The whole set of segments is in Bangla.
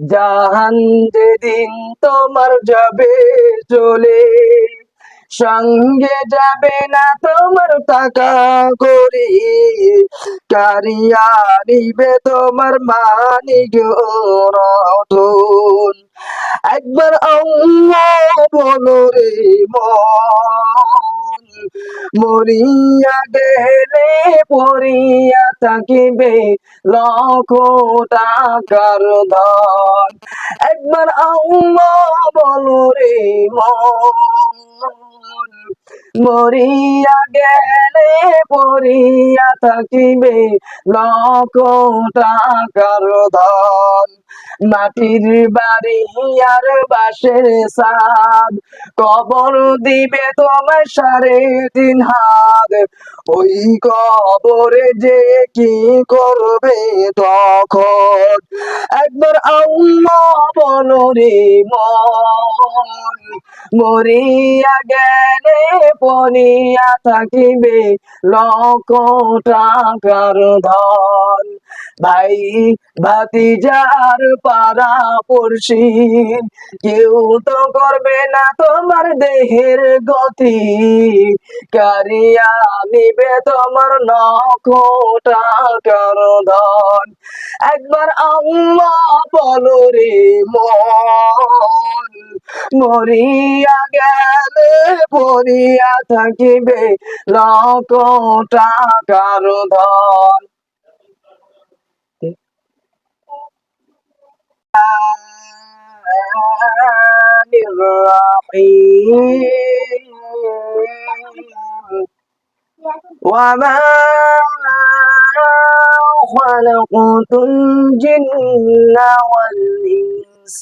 জাহান যেদিন তোমার যাবে চলে, সঙ্গে যাবে না তোমার টাকা করি, কারিয়া নিবে তোমার মানিক রতন। একবার আল্লাহ বলো রে মন, মরিয়া গেলে পড়িয়া থাকিবে লক্ষ টাকার ধন। একবার আল্লাহ বলো রে মন, মরিয়া গেলে পড়িয়া থাকিবে লক্ষ টাকার ধন। মাটির বাড়ি আর বাঁশের ছাদ, কবর দিবে তোমার 3.5 হাত। ওই কবরে যে কি করবে তখন, একবার আল্লাহ বলো রে মন, মরিয়া গেলে পড়িয়া থাকিবে লক্ষ টাকার ধন। ভাই ভাতিজার পাড়া পড়শি, কেউ তো করবে না তোমার দেহের গতি, কারিয়া নিবে তোমার লক্ষ টাকার ধন। একবার আল্লাহ বলো রে মন, মরিয়া গেলে পড়িয়া থাকিবে লক্ষ টাকার ধন। وما خلقت الجن والإنس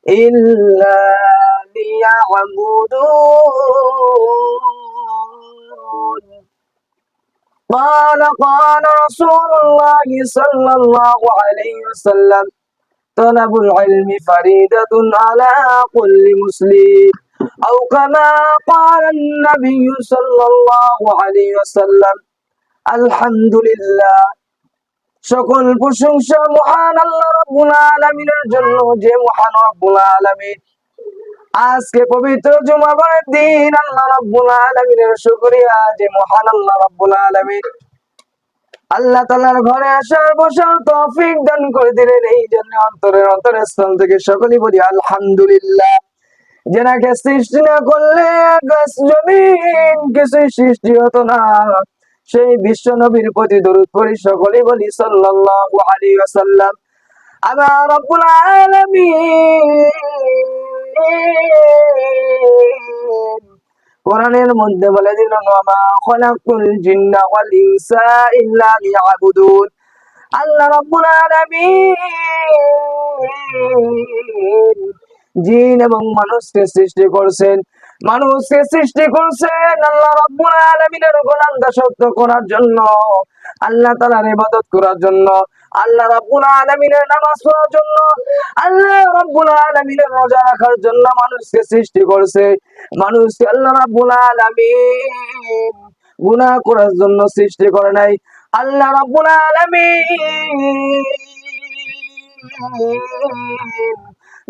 إلا ليعبدون. قال رسول الله صلى الله عليه وسلم: طلب العلم فريدة على كل مسلم، أو كما قال النبي صلى الله عليه وسلم. আলহামদুলিল্লাহ, সকল প্রশংসা মহান আল্লাহ রাব্বুল আলামিনের জন্য, যে মহান রব্বুল আলামিন আজকে পবিত্র জুমাবারের দিন আল্লাহ রাব্বুল আলামিনের শুকরিয়া, যে মহান আল্লাহ রাব্বুল আলামিন আল্লাহ তাআলার ঘরে আসার বসার তৌফিক দান করে দিলেন। এই জন্য অন্তরের স্থান থেকে সকলেই বলি আলহামদুলিল্লাহ। যেনাকে সৃষ্টি না করলে আকাশ জমিন কিছুই সৃষ্টি হতো না, সেই বিশ্ব নবীর প্রতি দরুদ পড়ি, সকলেই বলি সাল্লাল্লাহু আলাইহি ওয়াসাল্লাম। আমার রব্বুল আলামিন কোরআনের মধ্যে বলে দিলেন: ওয়ামা খালাকুল জিন্না ওয়াল ইনসা ইল্লা লিয়াবুদুন। আল্লাহ রাব্বুল আলামিন জিন এবং মানুষকে সৃষ্টি করছেন, আল্লাহ রাব্বুল আলামিনের গোলাম দাসত্ব করার জন্য, আল্লাহ তাআলার ইবাদত করার জন্য, আল্লাহ রাব্বুল আলামিনের নামাজ পড়ার জন্য, আল্লাহ রাব্বুল আলামিনের রোজা রাখার জন্য মানুষকে সৃষ্টি করছে। মানুষকে আল্লাহ রাব্বুল আলামিন গুনাহ করার জন্য সৃষ্টি করে নাই। আল্লাহ রাব্বুল আলামিন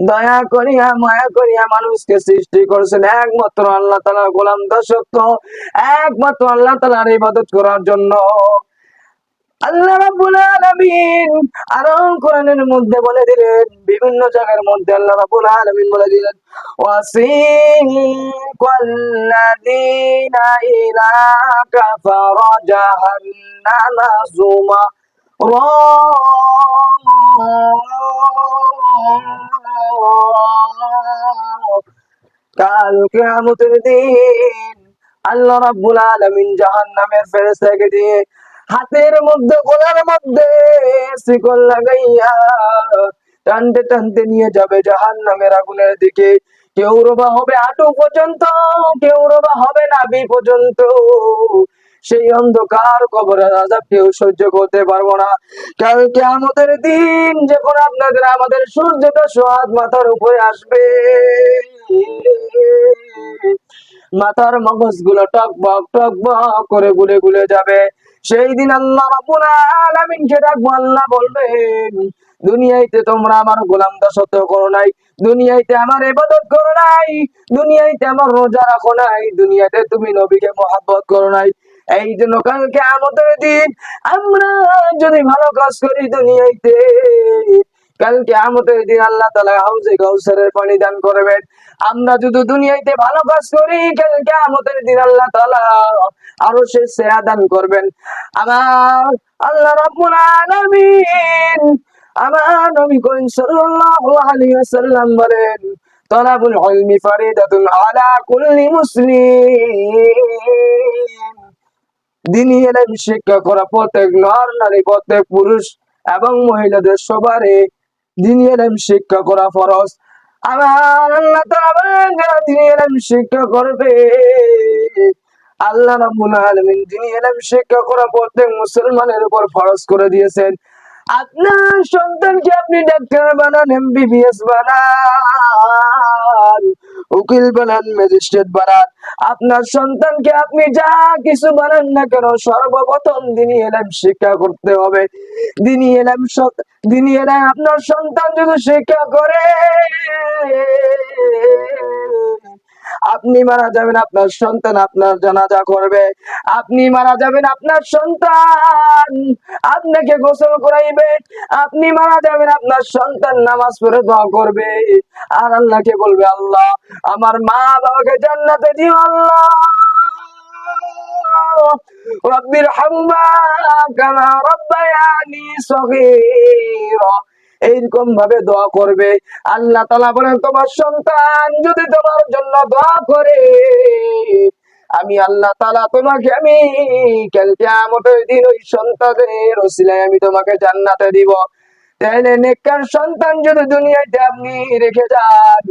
দয়া করিয়া মায়া করিয়া মানুষকে সৃষ্টি করেছেন একমাত্র আল্লাহ তাআলার গোলাম দাসত্ব, একমাত্র আল্লাহ তাআলার ইবাদত করার জন্য। আল্লাহ রাব্বুল আলামিন আরো কোরআনের মধ্যে বলে দিলেন, বিভিন্ন জায়গার মধ্যে আল্লাহ রাব্বুল আলামিন বলে দিলেন: ওয়াসিকাল্লাযীনা ইলা কাফারা জাহান্নামা যুমারা কাল কিয়ামতের দিন আল্লাহ রাব্বুল আলামিন জাহান্নামের ফেরেশতাকে দিয়ে হাতের মধ্যে গলার মধ্যে শিকল লাগাইয়া টানতে টানতে নিয়ে যাবে জাহান্নামের আগুনের দিকে। কেউ রোবা হবে হাঁটু পর্যন্ত, কেউ রোবা হবে নাভি পর্যন্ত। সেই অন্ধকার কবরের আযাব কেউ সহ্য করতে পারবো না। কাল কিয়ামতের দিন যখন আপনাদের আমাদের সূর্যটা সোহাগ মাথার উপরে আসবে, মাথার মগজগুলো টকবক টকবক করে গুলে গুলে যাবে। সেই দিন আল্লাহ রাব্বুল আলামিনকে ডাকবো, আল্লাহ বলবেন দুনিয়াতে তোমরা আমার গোলাম দাসত্ব করো নাই, দুনিয়াতে আমার ইবাদত করো নাই, দুনিয়াতে আমার রোজা রাখো নাই, দুনিয়াতে তুমি নবীকে মহব্বত করো নাই। এই জন্য কাল কিয়ামতের দিন আমরা যদি ভালো কাজ করি দুনিয়াতে, কাল কিয়ামতের দিন আল্লাহ তাআলা হাউজে কাউসারের পানি দান করবেন। আমরা যদি দুনিয়াতে ভালো কাজ করি, কাল কিয়ামতের দিন আল্লাহ তাআলা আরশের ছায়া দান করবেন। আমার আল্লাহ রাব্বুল আলামিন, আমার নবী করিম সাল্লাল্লাহু আলাইহি ওয়াসাল্লাম বলেন, তলাবুল ইলমি ফারিদাতুন আলা কুল্লি মুসলিম। দ্বীনি ইলম শিক্ষা করা প্রত্যেক নর নারী, প্রত্যেক পুরুষ এবং মহিলাদের সবারই দ্বীনি ইলম শিক্ষা করা ফরজ। আমার আল্লাহ তাআলা বলেন, যারা দ্বীনি ইলম শিক্ষা করবে, আল্লাহ রাব্বুল আলামিন দ্বীনি ইলম শিক্ষা করা প্রত্যেক মুসলমানের উপর ফরজ করে দিয়েছেন। আপনার সন্তানকে আপনি ডাক্তার বানান, এমবিবিএস বানান, উকিল বানান, ম্যাজিস্ট্রেট বানান, আপনার সন্তানকে আপনি যা কিছু বানান না কেন, সর্বপ্রথম দ্বীনি ইলম শিক্ষা করতে হবে। দ্বীনি ইলম আপনার সন্তান যদি শিক্ষা করে, আপনি মারা যাবেন, আপনার সন্তান আপনার জানাজা করবে। আপনি মারা যাবেন, আপনার সন্তান আপনাকে গোসল করাইবে। আপনি মারা যাবেন, আপনার সন্তান নামাজ পড়ে দোয়া করবে আর আল্লাহকে বলবে, আল্লাহ আমার মা বাবাকে জান্নাতে দিও, আল্লাহ রব্বির হামহুমা কামা রাব্বায়ানি সগীরা। এইরকম ভাবে দোয়া করবে। আল্লাহ তাআলা বলেন, তোমার সন্তান যদি তোমার জন্য দোয়া করে, আমি আল্লাহ তাআলা তোমাকে আমি কাল কিয়ামতের দিন ওই সন্তানের ওসিলায় আমি তোমাকে জান্নাতে দিব। তাহলে নেককার সন্তান যদি দুনিয়াতে আপনি রেখে যান,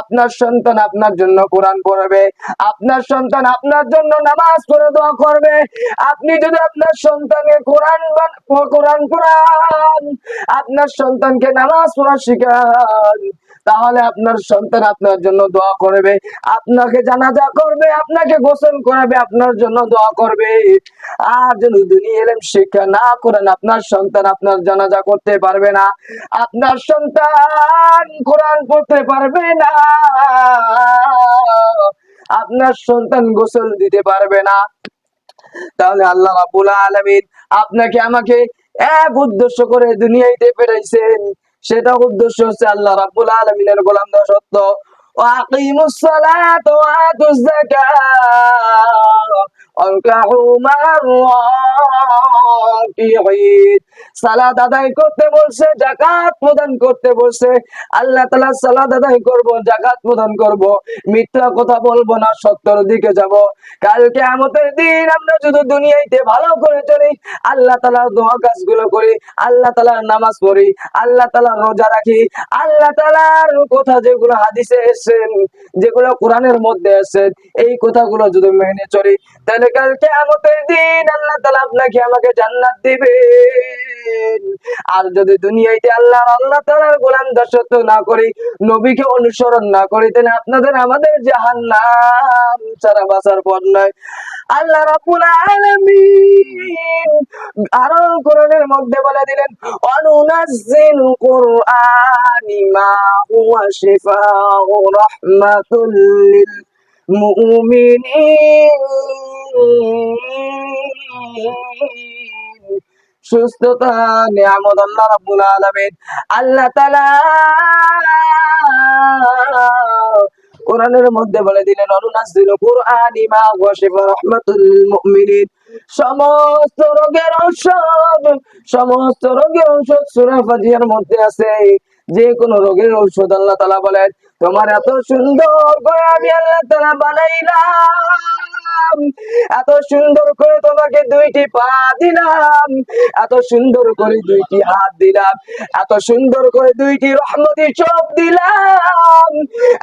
আপনার সন্তান আপনার জন্য কোরআন পড়বে, আপনার সন্তান আপনার জন্য নামাজ পড়ে দোয়া করবে। আপনি যদি আপনার সন্তানকে কোরআন পড়ান, আপনার সন্তানকে নামাজ পড়া শিখান, তাহলে আপনার সন্তান আপনার জন্য দোয়া করবে, আপনাকে জানাজা করবে, আপনাকে গোসল করাবে, আপনার জন্য দোয়া করবে। আর যদি দুনিয়া ইলম শিক্ষা না করেন, আপনার সন্তান আপনার জানাজা করতে পারবে না, আপনার সন্তান কোরআন পড়তে পারবে না, আপনার সন্তান গোসল দিতে পারবে না। তাহলে আল্লাহ রাব্বুল আলামিন আপনাকে আমাকে এক উদ্দেশ্য করে দুনিয়াতে পাঠাইছেন, সেটা উদ্দেশ্য হচ্ছে আল্লাহ রাব্বুল আলামিনের গোলাম দাসত্ব। ওয়াকিমুস সালাত ওয়া আতুজ যাকাত ওয়ারকাউ মা'আর রাকিঈন। সালাত আদায় করতে বলছে, যাকাত প্রদান করতে বলছে। আল্লাহ তাআলা সালাত আদায় করব, যাকাত প্রদান করব, মিথ্যা কথা বলবো না, সত্যের দিকে যাব। কাল কিয়ামতের দিন আমরা যদি দুনিয়াতে ভালো করে চলি, আল্লাহ তাআলার দোয়া কাজগুলো করি, আল্লাহ তাআলার নামাজ পড়ি, আল্লাহ তাআলার রোজা রাখি, আল্লাহ তাআলার কথা যেগুলো হাদিসে এসেছেন, যেগুলো কোরআনের মধ্যে আছে, এই কথাগুলো যদি মেনে চলি, তাহলে কাল কিয়ামতের দিন আল্লাহ তাআলা আপনাকে আমাকে জান্নাত দিবেন। আর যদি দুনিয়াতে আল্লাহ তাআলার গোলাম দাসত্ব না করি, নবীকে অনুসরণ না করি, তাহলে আপনাদের আমাদের জাহান্নাম ছাড়া বাঁচার পথ নাই। আল্লাহ রাব্বুল আলামিন আরো কোরআনের মধ্যে বলে দিলেন, অনুনাজ্জিলু কুরআনি মা হুয়া শিফাউ রাহমাতুল লিল মুমিনিন। সুস্থতা নিয়ামত আল্লাহ রাব্বুল আলামিন। আল্লাহ তাআলা কোরআনের মধ্যে বলে দিলেন, অনুনাজ্জিলু কুরআনি মা হুয়া শিফাউ রাহমাতুল লিল মুমিনিন। সমস্ত রোগের ঔষধ সূরা ফাতিহার মধ্যে আছে। যে কোনো রোগের ঔষধ আল্লাহ তাআলা বলেন, তোমার এত সুন্দর করে আমি আল্লাহ তাআলা বানাইলাম, এত সুন্দর করে তোমাকে দুইটি পা দিলাম, এত সুন্দর করে দুইটি হাত দিলাম, এত সুন্দর করে দুইটি রহমতি চোখ দিলাম,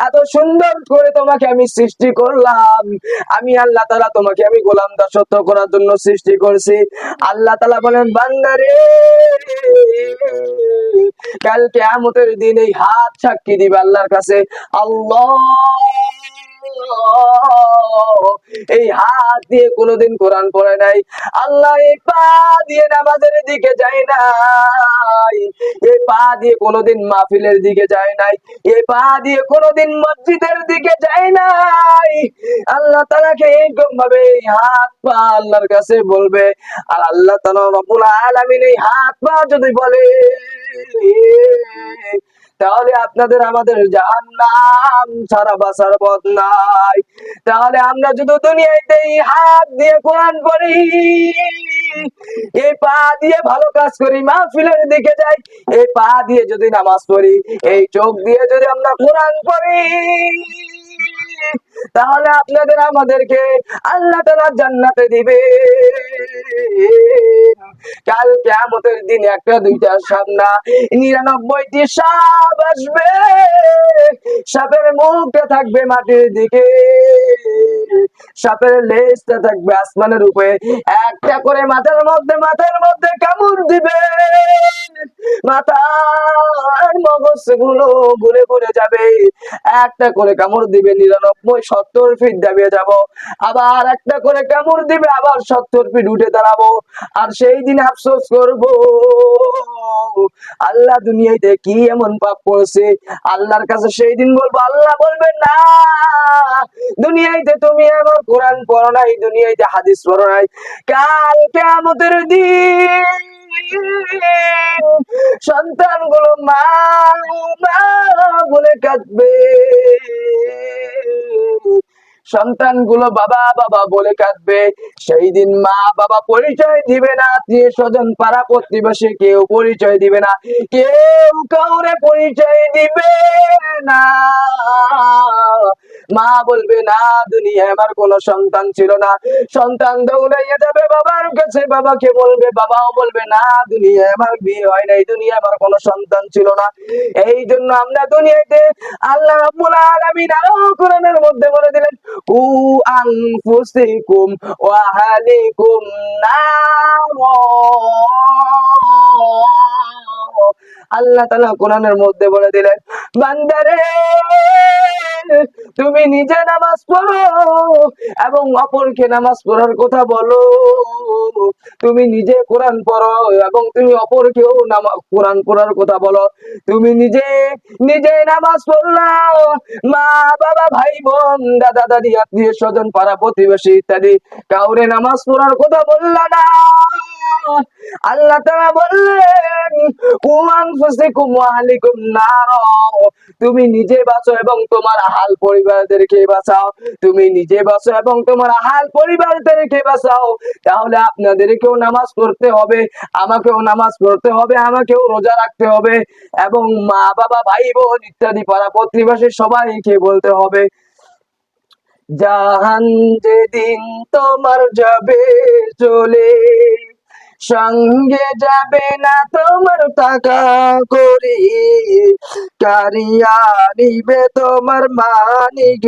এত সুন্দর করে তোমাকে আমি সৃষ্টি করলাম। আমি আল্লাহ তাআলা তোমাকে আমি গোলাম দাসত্ব করার জন্য সৃষ্টি করছি। আল্লাহ তাআলা বলেন, বান্দারে কাল কিয়ামতের দিন এই হাত সাক্ষী দিবে আল্লাহর কাছে, আল্লাহ এই হাত দিয়ে কোনোদিন কোরআন পড়ে নাই, আল্লাহ এই পা দিয়ে নামাজের দিকে যায় নাই, এই পা দিয়ে কোনোদিন মাহফিলের দিকে যায় নাই, এই পা দিয়ে কোনোদিন মসজিদের দিকে যায় নাই। আল্লাহ তাআলাকে এরকম ভাবে এই হাত পা আল্লাহর কাছে বলবে। আর আল্লাহ তাআলা রব্বুল আলামিন এই হাত পা যদি বলে, তাহলে আপনাদের আমাদের জাহান্নাম ছাড়া বাঁচার পথ নাই। তাহলে আমরা যদি দুনিয়াতে এই হাত দিয়ে কোরআন পড়ি, এই পা দিয়ে ভালো কাজ করি, মাহফিলের দিকে যাই, এই পা দিয়ে যদি নামাজ পড়ি, এই চোখ দিয়ে যদি আমরা কোরআন পড়ি, তাহলে আপনাদের আমাদেরকে আল্লাহ তাআলা জান্নাতে দিবে। কাল কিয়ামতের দিন একটা দুইটা সাপ না, 99টি সাপ আসবে। সাপের মুখটা থাকবে মাটির দিকে, সাপের লেজটা থাকবে আসমানের উপরে। একটা করে মাথার মধ্যে কামড় দিবে, মাথার মগজগুলো ঘুরে ঘুরে যাবে। একটা করে কামড় দিবে, 99-70 ফিট দাবিয়ে যাব। আবার একটা করে কামড় দিবে, আবার 70 ফিট উঠে দাঁড়াবো। আর সেই দিন আফসোস করব, আল্লাহ দুনিয়াতে কি এমন পাপ করেছে। আল্লাহর কাছে সেই দিন বলবো, আল্লাহ বলবে না, দুনিয়াতে তুমি আমার কোরআন পড়ো নাই, দুনিয়াতে হাদিস পড়ো নাই। কাল কিয়ামতের দিন সন্তানগুলো মা মা বলে কাঁদবে, সন্তানগুলো বাবা বাবা বলে কাঁদবে। সেই দিন মা বাবা পরিচয় দিবে না, আত্মীয় স্বজন পাড়া প্রতিবেশী কেউ পরিচয় দিবে না, কেউ কাউরে পরিচয় দিবে না। মা বলবে না, দুনিয়ায় আমার কোনো সন্তান ছিল না। সন্তান দৌড়াইয়া যাবে বাবার কাছে, বাবাকে বলবে, বাবাও বলবে না, দুনিয়ায় আমার বিয়ে হয় নাই, দুনিয়ায় আমার কোনো সন্তান ছিল না। এই জন্য আমরা দুনিয়াতে আল্লাহ রাব্বুল আলামিন আরো কোরআনের মধ্যে বলে দিলেন, কু আনফুসিকুম ওয়া আহলিকুম নার। আল্লাহ তাআলা কোরআনের মধ্যে বলে দিলেন, বান্দারে তুমি নিজে নামাজ পড়ো এবং অপরকে নামাজ পড়ার কথা বলো। তুমি নিজে কোরআন পড়ো এবং তুমি অপরকেও কোরআন পড়ার কথা বলো। তুমি নিজে নিজে নামাজ পড়লাও, মা বাবা ভাই বোন দাদা দাদি আত্মীয় স্বজন পাড়া প্রতিবেশী ইত্যাদি কাউরে নামাজ পড়ার কথা বললা না। আল্লাহ তাআলা বললেন, কু আনফুসিকুম ওয়া আহলিকুম নার। তুমি নিজে বাঁচো এবং তোমার আহাল পরিবারদেরকে বাঁচাও। তুমি নিজে বাঁচো এবং তোমার আহাল পরিবারদেরকে বাঁচাও। তাহলে আপনাদেরকেও নামাজ পড়তে হবে, আমাকেও নামাজ পড়তে হবে, আমাকেও রোজা রাখতে হবে এবং মা বাবা ভাই বোন ইত্যাদি পাড়া প্রতিবেশী সবাইকে বলতে হবে। জাহান যেদিন তোমার যাবে চলে, সঙ্গে যাবে না তোমার টাকা করি, কারিয়া নিবে তোমার মানিক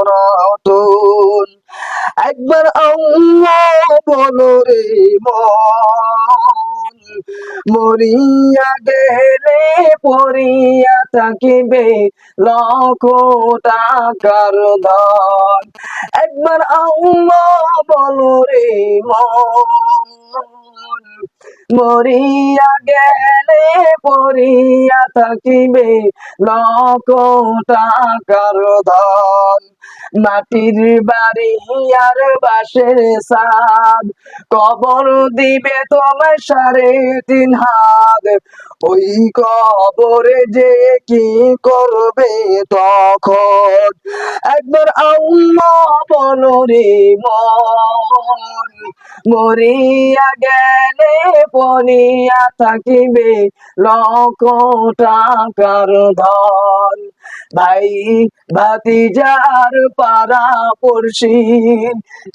রতন। একবার আল্লাহ বলো রে মন, মরিয়া গেলে পড়িয়া থাকিবে লক্ষ টাকার ধন। একবার আল্লাহ বলো রে মন, মরিয়া গেলে পড়িয়া থাকিবে লক্ষ টাকার ধন। মাটির বাড়ি আর বাঁশের ছাদ, কবর দিবে তোমার 3.5 হাত। ওই কবরে যে কি করবে তখন, একবার আল্লাহ বলো রে মন, মরিয়া গেলে পড়িয়া থাকিবে লক্ষ টাকার ধন। ভাই ভাতিজার পাড়া পড়শি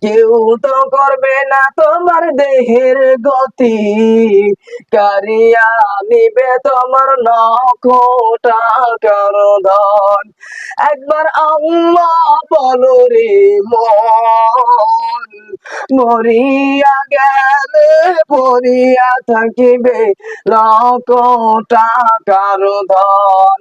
কেউ তো করবে না তোমার দেহের গতি, কারিয়া নিবে তোমার লক্ষ টাকার ধন। একবার আল্লাহ বলো রে মন, মরিয়া গেলে পড়িয়া থাকিবে লক্ষ টাকার ধন।